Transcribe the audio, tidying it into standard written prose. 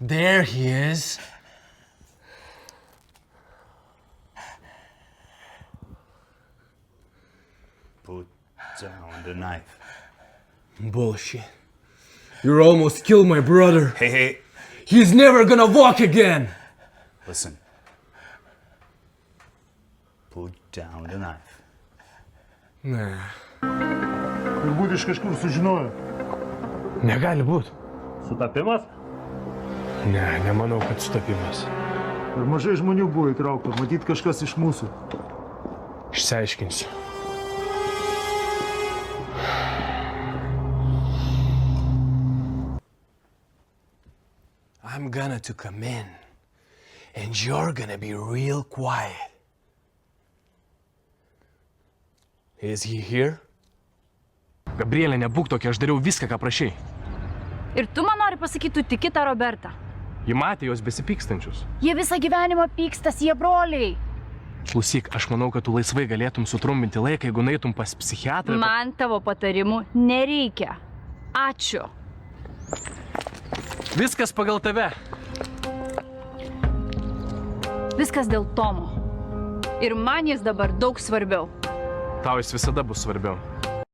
There he is. Put down the knife. Bullshit. You almost killed my brother. Hey, He's never gonna walk again. listen. Put down the knife. Ne. Turbūt iš kažkur sužinojo. Negali būt. Sutapimas? Ne, nemanau, kad sutapimas. Per mažai žmonių buvo įtraukta, matyt kažkas iš mūsų. Išsiaiškinsiu. I'm gonna to come in, and you're gonna be real quiet. Is he here? Gabrielė, nebūk tokia, aš dariau viską, ką prašei. Ir tu man nori pasakyti, tu tiki tą Robertą. Ji matė jos besipykstančius. Jie visą gyvenimą pykstas, jie broliai. Klausyk, aš manau, kad tu laisvai galėtum sutrumpinti laiką, jeigu nueitum pas psichiatrą. Man tavo patarimų nereikia. Ačiū. Viskas pagal tave. Viskas dėl Tomo. Ir man jis dabar daug svarbiau. Tau jis visada bus svarbiau.